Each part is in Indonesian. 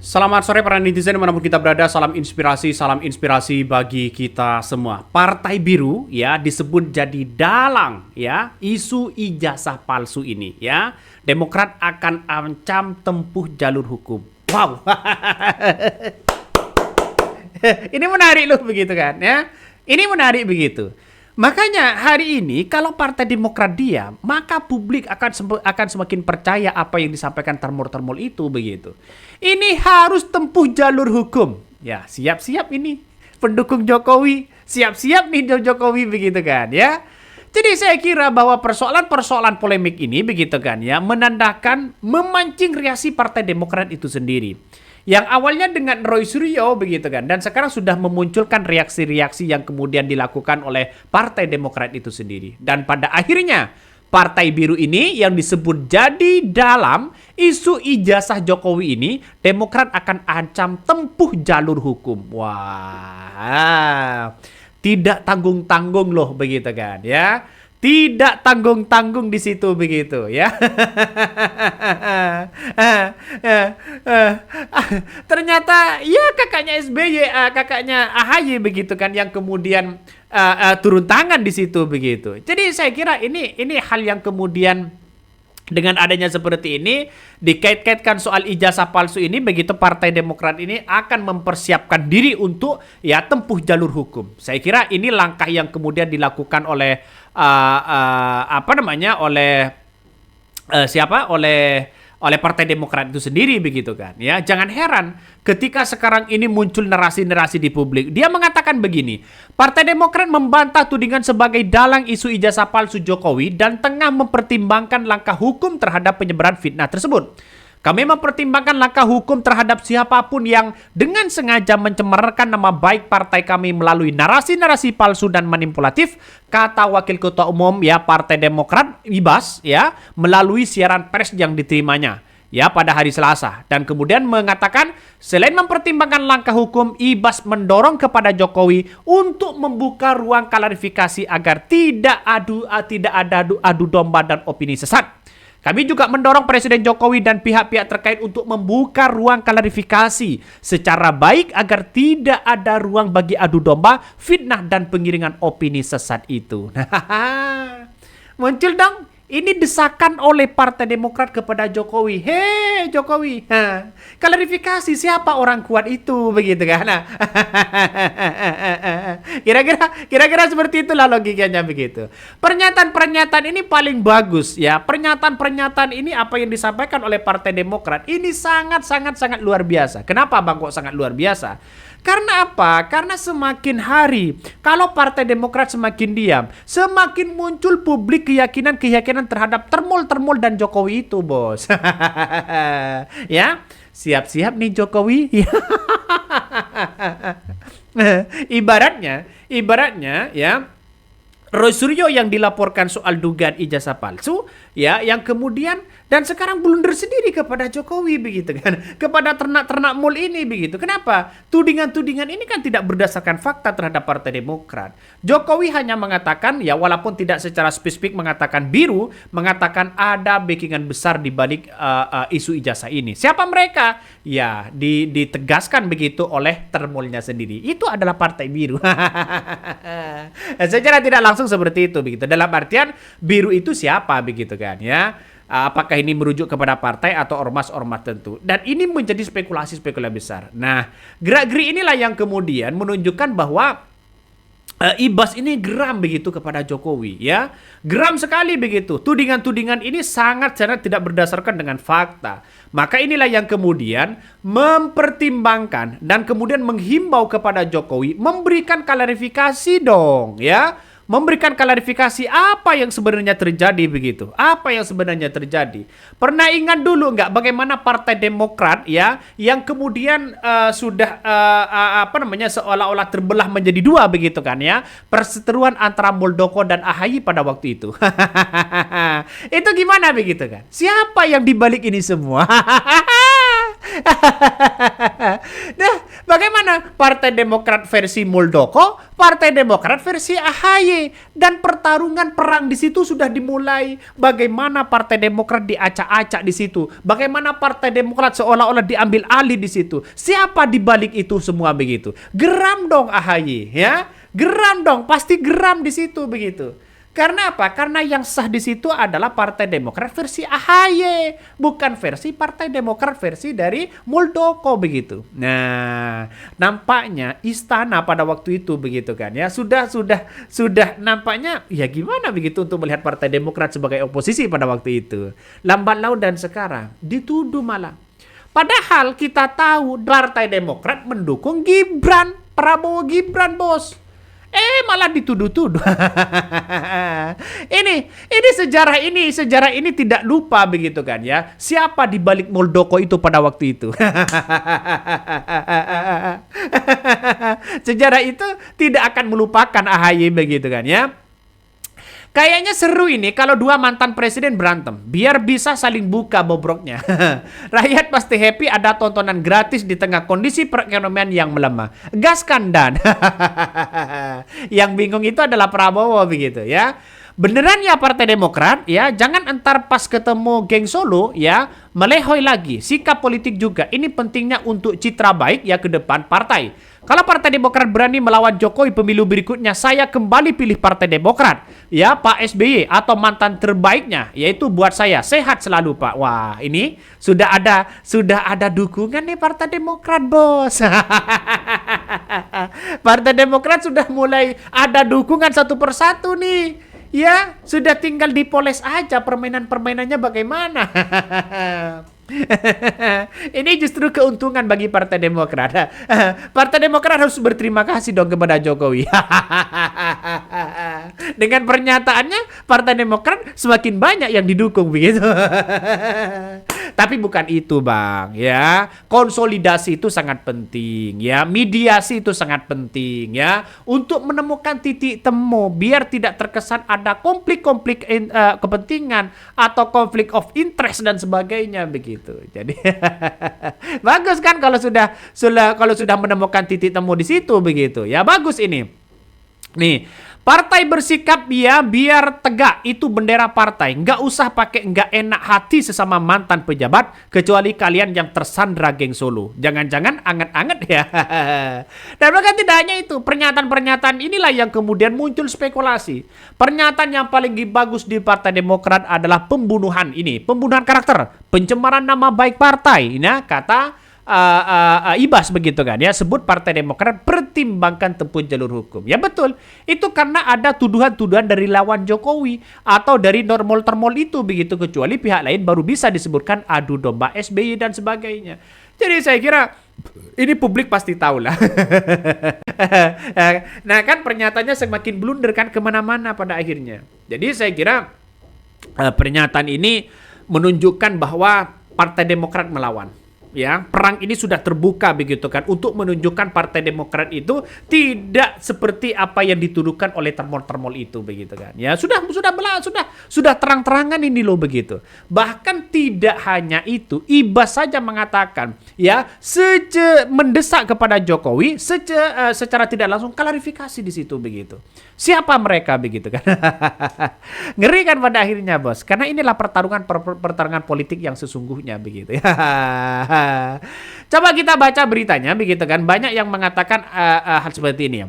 Selamat sore para netizen dimanapun kita berada, salam inspirasi bagi kita semua. Partai Biru ya disebut jadi dalang ya isu ijazah palsu ini ya. Demokrat akan ancam tempuh jalur hukum. Wow. Ini menarik loh begitu kan ya. Ini menarik begitu. Makanya hari ini kalau Partai Demokrat diam, maka publik akan semakin percaya apa yang disampaikan termul-termul itu begitu. Ini harus tempuh jalur hukum. Ya, siap-siap ini pendukung Jokowi, siap-siap nih Jokowi begitu kan ya. Jadi saya kira bahwa persoalan-persoalan polemik ini begitu kan ya menandakan memancing reaksi Partai Demokrat itu sendiri. Yang awalnya dengan Roy Suryo begitu kan, dan sekarang sudah memunculkan reaksi-reaksi yang kemudian dilakukan oleh Partai Demokrat itu sendiri. Dan pada akhirnya Partai Biru ini yang disebut jadi dalam isu ijazah Jokowi ini, Demokrat akan ancam tempuh jalur hukum. Wah, tidak tanggung-tanggung loh begitu kan ya. Tidak tanggung-tanggung di situ begitu ya. Ternyata ya kakaknya SBY, kakaknya AHY begitu kan yang kemudian turun tangan di situ begitu. Jadi saya kira ini hal yang kemudian dengan adanya seperti ini dikait-kaitkan soal ijazah palsu ini, begitu Partai Demokrat ini akan mempersiapkan diri untuk ya tempuh jalur hukum. Saya kira ini langkah yang kemudian dilakukan oleh oleh Partai Demokrat itu sendiri begitu kan ya. Jangan heran ketika sekarang ini muncul narasi-narasi di publik. Dia mengatakan begini, Partai Demokrat membantah tudingan sebagai dalang isu ijazah palsu Jokowi dan tengah mempertimbangkan langkah hukum terhadap penyebaran fitnah tersebut. Kami mempertimbangkan langkah hukum terhadap siapapun yang dengan sengaja mencemarkan nama baik partai kami melalui narasi-narasi palsu dan manipulatif, kata Wakil Ketua Umum ya Partai Demokrat Ibas ya melalui siaran pers yang diterimanya ya pada hari Selasa, dan kemudian mengatakan selain mempertimbangkan langkah hukum, Ibas mendorong kepada Jokowi untuk membuka ruang klarifikasi agar tidak ada adu domba dan opini sesat. Kami juga mendorong Presiden Jokowi dan pihak-pihak terkait untuk membuka ruang klarifikasi secara baik agar tidak ada ruang bagi adu domba, fitnah, dan pengiringan opini sesat itu. Muncul dong. Ini desakan oleh Partai Demokrat kepada Jokowi. Hei Jokowi, klarifikasi siapa orang kuat itu begitu kan? Kira-kira seperti itulah logikanya begitu. Pernyataan-pernyataan ini paling bagus ya. Pernyataan-pernyataan ini apa yang disampaikan oleh Partai Demokrat ini sangat luar biasa. Kenapa Bang kok sangat luar biasa? Karena apa? Karena semakin hari kalau Partai Demokrat semakin diam, semakin muncul publik keyakinan terhadap termul dan Jokowi itu, bos. Ya, siap-siap nih Jokowi. Ibaratnya ya, Roy Suryo yang dilaporkan soal dugaan ijazah palsu ya, yang kemudian dan sekarang blunder sendiri kepada Jokowi begitu kan, kepada ternak-ternak mul ini begitu. Kenapa? Tudingan-tudingan ini kan tidak berdasarkan fakta terhadap Partai Demokrat. Jokowi hanya mengatakan ya, walaupun tidak secara spesifik mengatakan Biru, mengatakan ada backingan besar di balik isu ijazah ini. Siapa mereka? Ya, ditegaskan begitu oleh termulnya sendiri. Itu adalah Partai Biru. Secara tidak langsung seperti itu begitu. Dalam artian Biru itu siapa begitu kan ya? Apakah ini merujuk kepada partai atau ormas-ormas tentu? Dan ini menjadi spekulasi besar. Nah, gerak-gerik inilah yang kemudian menunjukkan bahwa Ibas ini geram begitu kepada Jokowi ya. Geram sekali begitu. Tudingan-tudingan ini sangat tidak berdasarkan dengan fakta. Maka inilah yang kemudian mempertimbangkan dan kemudian menghimbau kepada Jokowi memberikan klarifikasi dong ya. Memberikan klarifikasi apa yang sebenarnya terjadi begitu. Apa yang sebenarnya terjadi. Pernah ingat dulu nggak bagaimana Partai Demokrat ya yang kemudian sudah seolah-olah terbelah menjadi dua begitu kan ya. Perseteruan antara Muldoko dan AHY pada waktu itu. Itu gimana begitu kan? Siapa yang dibalik ini semua? Nah, Bagaimana? Partai Demokrat versi Muldoko, Partai Demokrat versi AHY. Dan pertarungan perang di situ sudah dimulai. Bagaimana Partai Demokrat diacak-acak di situ? Bagaimana Partai Demokrat seolah-olah diambil alih di situ? Siapa di balik itu semua begitu? Geram dong AHY, ya? Geram dong, pasti geram di situ begitu. Karena apa? Karena yang sah di situ adalah Partai Demokrat versi AHY, bukan versi Partai Demokrat versi dari Muldoko begitu. Nah, nampaknya istana pada waktu itu begitu kan ya, sudah nampaknya ya gimana begitu untuk melihat Partai Demokrat sebagai oposisi pada waktu itu. Lambat laun dan sekarang dituduh malah. Padahal kita tahu Partai Demokrat mendukung Gibran, Prabowo Gibran, bos. Malah dituduh-tuduh. ini sejarah ini tidak lupa begitu kan ya. Siapa di balik Muldoko itu pada waktu itu? Sejarah itu tidak akan melupakan AHY begitu kan ya. Kayaknya seru ini kalau dua mantan presiden berantem, biar bisa saling buka bobroknya. Rakyat pasti happy ada tontonan gratis di tengah kondisi perekonomian yang melemah. Gaskan dan. Yang bingung itu adalah Prabowo begitu ya. Beneran ya Partai Demokrat ya, jangan entar pas ketemu geng Solo ya, melehoi lagi. Sikap politik juga, ini pentingnya untuk citra baik ya ke depan partai. Kalau Partai Demokrat berani melawan Jokowi pemilu berikutnya, saya kembali pilih Partai Demokrat. Ya, Pak SBY atau mantan terbaiknya, yaitu buat saya. Sehat selalu, Pak. Wah, ini sudah ada dukungan nih Partai Demokrat, bos. Partai Demokrat sudah mulai ada dukungan satu persatu nih. Ya, sudah tinggal dipoles aja permainan-permainannya bagaimana. Ini justru keuntungan bagi Partai Demokrat. Partai Demokrat harus berterima kasih dong kepada Jokowi. Dengan pernyataannya Partai Demokrat semakin banyak yang didukung begitu. Tapi bukan itu, Bang, ya. Konsolidasi itu sangat penting, ya. Mediasi itu sangat penting, ya, untuk menemukan titik temu biar tidak terkesan ada konflik-konflik kepentingan atau konflik of interest dan sebagainya begitu. Jadi bagus kan kalau sudah menemukan titik temu di situ begitu. Ya bagus ini. Nih, partai bersikap ya biar tegak, itu bendera partai. Nggak usah pakai nggak enak hati sesama mantan pejabat, kecuali kalian yang tersandra geng Solo. Jangan-jangan anget-anget ya. Dan bahkan tidak hanya itu, pernyataan-pernyataan inilah yang kemudian muncul spekulasi. Pernyataan yang paling bagus di Partai Demokrat adalah pembunuhan ini, pembunuhan karakter, pencemaran nama baik partai. Nah, kata Ibas begitu kan ya, sebut Partai Demokrat pertimbangkan tempuh jalur hukum. Ya betul, itu karena ada tuduhan-tuduhan dari lawan Jokowi atau dari normal-termol itu begitu, kecuali pihak lain baru bisa disebutkan adu domba SBY dan sebagainya. Jadi saya kira ini publik pasti tahu lah. Nah kan pernyataannya semakin blunder kan kemana-mana pada akhirnya. Jadi saya kira pernyataan ini menunjukkan bahwa Partai Demokrat melawan. Ya, perang ini sudah terbuka begitu kan, untuk menunjukkan Partai Demokrat itu tidak seperti apa yang dituduhkan oleh termol-termol itu begitu kan. Ya, sudah terang-terangan ini loh begitu. Bahkan tidak hanya itu, Ibas saja mengatakan ya, mendesak kepada Jokowi secara tidak langsung klarifikasi di situ begitu. Siapa mereka begitu kan? Ngeri kan pada akhirnya, bos. Karena inilah pertarungan politik yang sesungguhnya begitu ya. Coba kita baca beritanya begitu kan. Banyak yang mengatakan hal seperti ini ya.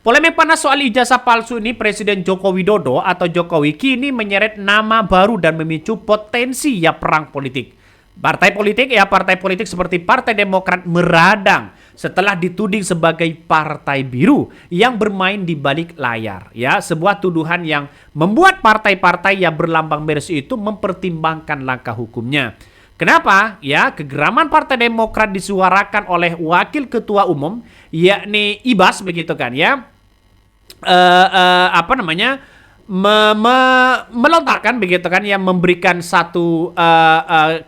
Polemik panas soal ijazah palsu ini, Presiden Joko Widodo atau Jokowi kini menyeret nama baru dan memicu potensi ya perang politik. Partai politik seperti Partai Demokrat meradang setelah dituding sebagai partai biru yang bermain di balik layar. Ya, sebuah tuduhan yang membuat partai-partai yang berlambang mersi itu mempertimbangkan langkah hukumnya. Kenapa? Ya, kegeraman Partai Demokrat disuarakan oleh Wakil Ketua Umum, yakni Ibas begitu kan ya. Melontarkan begitu kan, yang memberikan satu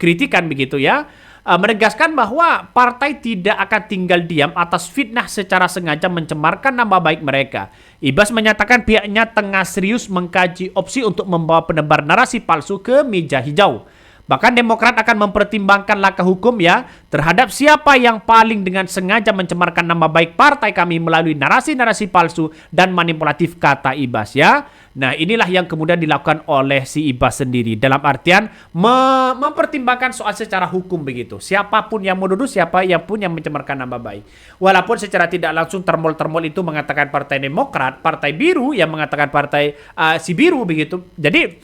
kritikan begitu ya, menegaskan bahwa partai tidak akan tinggal diam atas fitnah secara sengaja mencemarkan nama baik mereka. Ibas menyatakan pihaknya tengah serius mengkaji opsi untuk membawa penebar narasi palsu ke meja hijau. Bahkan Demokrat akan mempertimbangkan langkah hukum ya terhadap siapa yang paling dengan sengaja mencemarkan nama baik partai kami melalui narasi-narasi palsu dan manipulatif, kata Ibas ya. Nah, inilah yang kemudian dilakukan oleh si Ibas sendiri dalam artian mempertimbangkan soal secara hukum begitu. Siapapun yang menuduh, siapa yang pun yang mencemarkan nama baik. Walaupun secara tidak langsung termol-termol itu mengatakan Partai Demokrat, Partai Biru yang mengatakan partai si Biru begitu. Jadi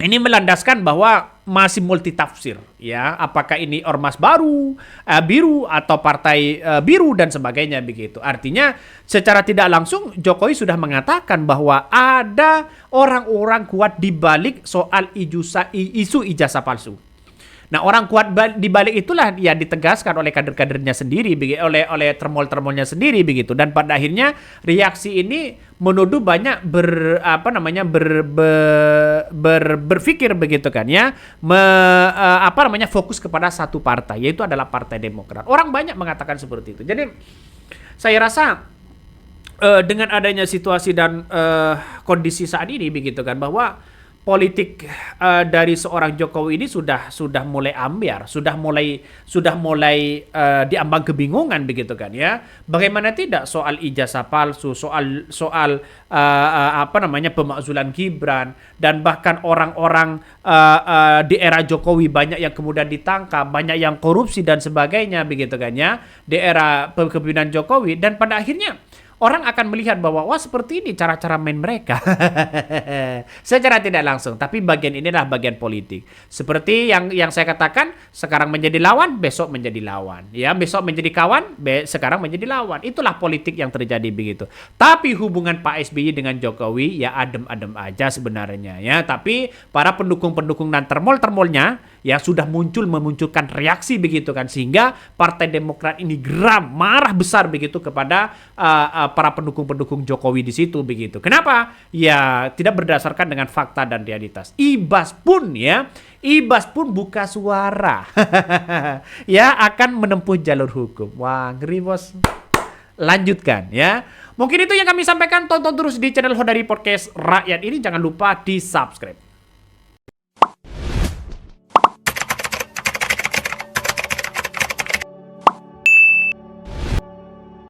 ini melandaskan bahwa masih multitafsir ya, apakah ini ormas baru biru atau partai biru dan sebagainya begitu. Artinya secara tidak langsung Jokowi sudah mengatakan bahwa ada orang-orang kuat di balik soal isu ijazah palsu. Nah, orang kuat di balik itulah yang ditegaskan oleh kader-kadernya sendiri, oleh termol-termolnya sendiri begitu. Dan pada akhirnya reaksi ini menuduh banyak berpikir begitu kan ya, fokus kepada satu partai, yaitu adalah Partai Demokrat. Orang banyak mengatakan seperti itu. Jadi saya rasa dengan adanya situasi dan kondisi saat ini begitu kan, bahwa politik dari seorang Jokowi ini sudah mulai ambiar, sudah mulai diambang kebingungan begitu kan ya. Bagaimana tidak soal ijazah palsu, soal pemakzulan Gibran, dan bahkan orang-orang di era Jokowi banyak yang kemudian ditangkap, banyak yang korupsi dan sebagainya begitu kan ya, di era kepemimpinan Jokowi. Dan pada akhirnya orang akan melihat bahwa wah, seperti ini cara-cara main mereka. Secara tidak langsung, tapi bagian inilah bagian politik. Seperti yang saya katakan, sekarang menjadi lawan, besok menjadi lawan. Ya, besok menjadi kawan, sekarang menjadi lawan. Itulah politik yang terjadi begitu. Tapi hubungan Pak SBY dengan Jokowi ya adem-adem aja sebenarnya ya. Tapi para pendukung-pendukung dan termol-termolnya ya sudah memunculkan reaksi begitu kan, sehingga Partai Demokrat ini geram, marah besar begitu kepada para pendukung-pendukung Jokowi di situ begitu. Kenapa? Ya tidak berdasarkan dengan fakta dan realitas. Ibas pun buka suara. Ya akan menempuh jalur hukum. Wah, ngeri bos. Lanjutkan ya. Mungkin itu yang kami sampaikan. Tonton terus di channel Hodari Podcast Rakyat ini. Jangan lupa di subscribe.